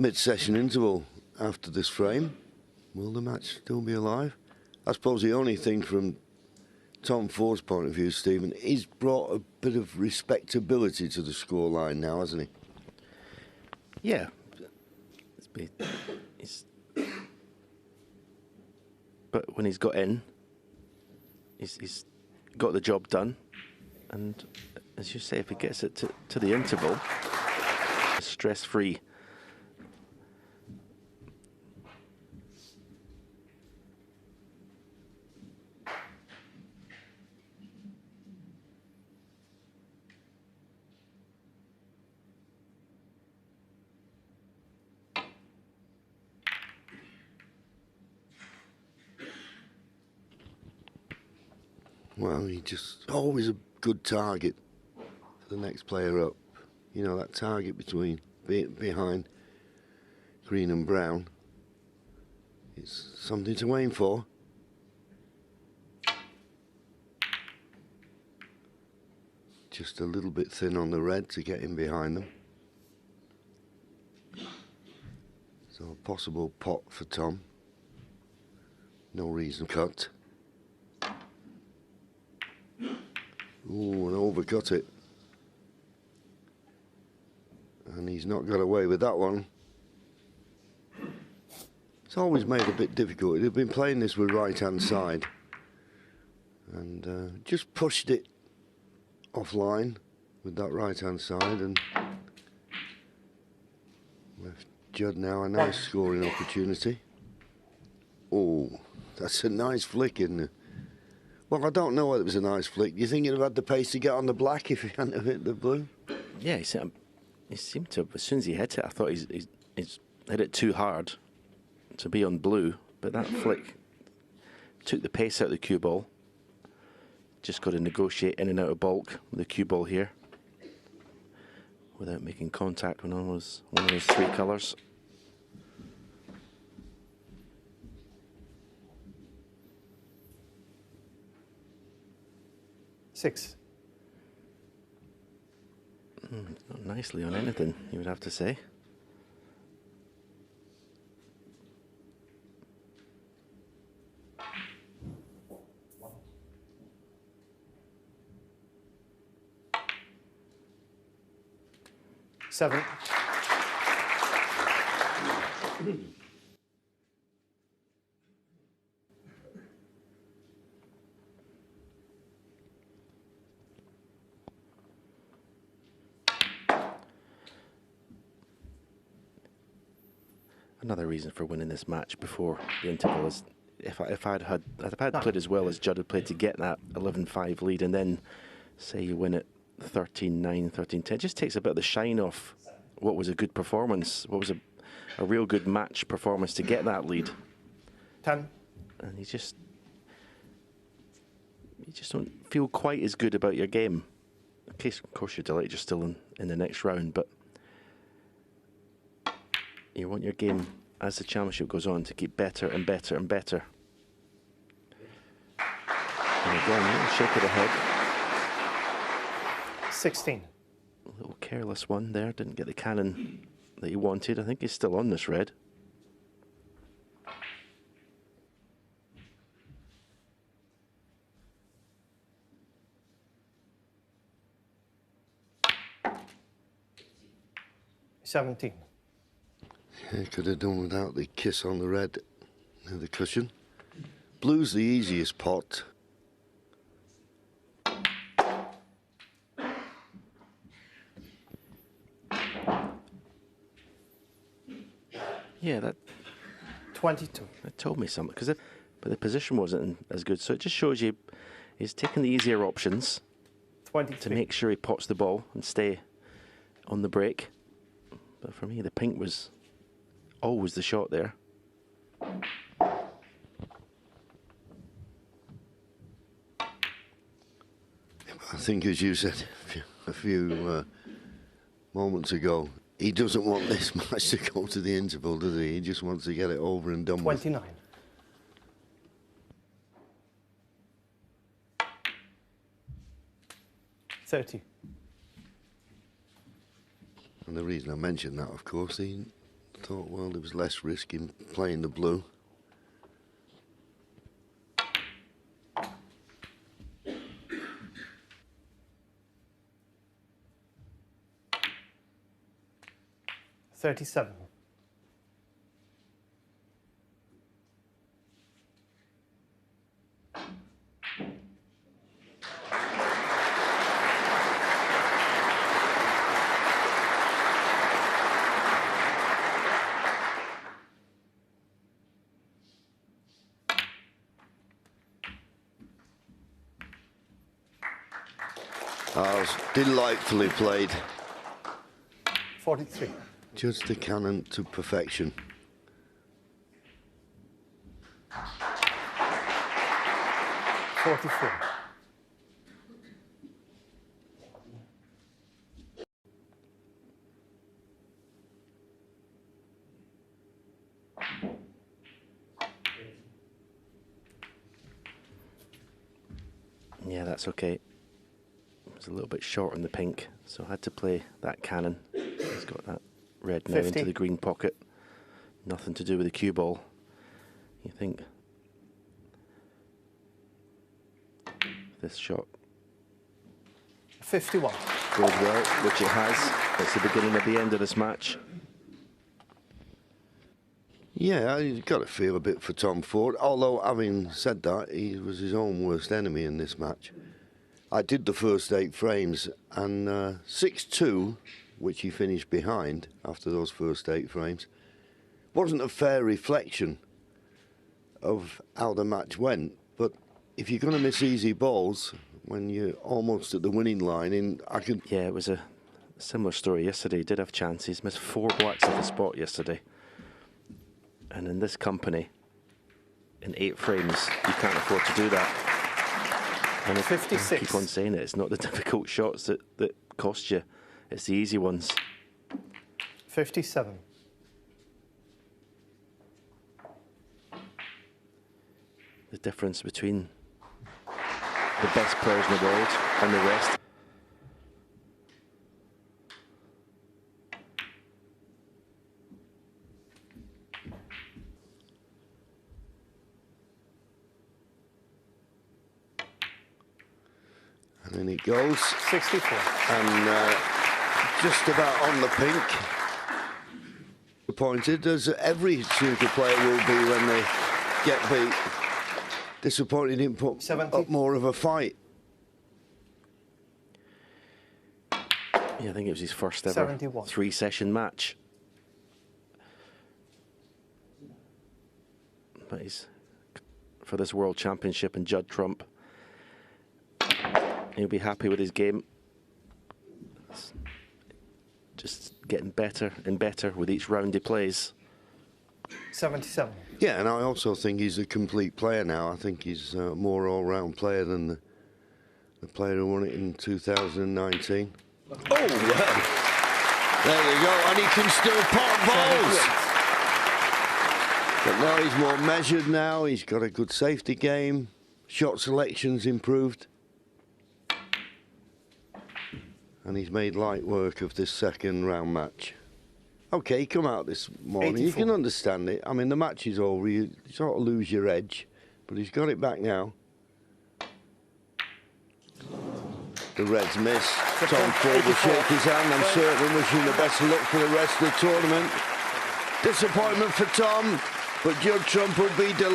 mid-session interval after this frame. Will the match still be alive? I suppose the only thing from Tom Ford's point of view, Stephen, he's brought a bit of respectability to the scoreline now, hasn't he? Yeah. But when he's got in, he's got the job done. And as you say, if he gets it to the interval, stress-free. Well, he just always a good target for the next player up. You know, that target behind green and brown. It's something to aim for. Just a little bit thin on the red to get in behind them. So a possible pot for Tom. No reason cut. Ooh, and overcut it. And he's not got away with that one. It's always made a bit difficult. He'd been playing this with right-hand side. And just pushed it offline with that right-hand side and left Judd now a nice scoring opportunity. Oh, that's a nice flick, isn't it? Well, I don't know whether it was a nice flick. Do you think he'd have had the pace to get on the black if he hadn't have hit the blue? Yeah, he seemed to, as soon as he hit it, I thought he's hit it too hard to be on blue. But that flick took the pace out of the cue ball. Just got to negotiate in and out of bulk with the cue ball here without making contact when on was one of those three colours. Six. Not nicely on anything, you would have to say. Seven. Another reason for winning this match before the interval is if I'd played as well as Judd had played to get that 11-5 lead, and then say you win it 13-9, 13-10, it just takes a bit of the shine off what was a good performance, what was a real good match performance to get that lead. 10. And you just don't feel quite as good about your game. In case, of course, you're delighted you're still in the next round, but you want your game, as the championship goes on, to keep better and better and better. And again, shake of the head. 16. A little careless one there, didn't get the cannon that he wanted. I think he's still on this red. Yeah, could have done without the kiss on the red, the cushion. Blue's the easiest pot. Yeah, that 22. That told me something, but the position wasn't as good. So it just shows you he's taking the easier options 23. to make sure he pots the ball and stay on the break. But for me, the pink was always the shot there. I think, as you said a few moments ago, he doesn't want this match to go to the interval, does he? He just wants to get it over and done 29. with. 30. And the reason I mentioned that, of course, he thought, well, there was less risk in playing the blue. $37. Oh, delightfully played. 43. Just the cannon to perfection. $44. Yeah, that's okay. It was a little bit short on the pink, so I had to play that cannon. He's got that red now 50. into the green pocket. Nothing to do with the cue ball. You think this shot 51. goes well, which it has. It's the beginning of the end of this match. Yeah, you've got to feel a bit for Tom Ford. Although, having said that, he was his own worst enemy in this match. I did the first 8 frames, and 6-2, which he finished behind after those first 8 frames, wasn't a fair reflection of how the match went. But if you're going to miss easy balls when you're almost at the winning line, Yeah, it was a similar story yesterday. He did have chances, missed 4 blacks at the spot yesterday. And in this company, in 8 frames, you can't afford to do that. And I 56. keep on saying it, it's not the difficult shots that cost you, it's the easy ones. 57. The difference between the best players in the world and the rest. and then it goes. 64. And just about on the pink. Disappointed, as every snooker player will be when they get beat. Disappointed he didn't put 70. up more of a fight. Yeah, I think it was his first ever 71. 3-session match. But he's for this World Championship, and Judd Trump, he'll be happy with his game. It's just getting better and better with each round he plays. 77. Yeah, and I also think he's a complete player now. I think he's a more all-round player than the player who won it in 2019. Oh, well. There you go, and he can still pop balls. But now he's more measured now. He's got a good safety game. Shot selection's improved. And he's made light work of this second round match. Okay, come out this morning. 84. You can understand it. I mean, the match is over. You sort of lose your edge. But he's got it back now. The Reds miss. Tom Ford will shake his hand. I'm certain wishing the best of luck for the rest of the tournament. Disappointment for Tom, but Judd Trump will be delighted.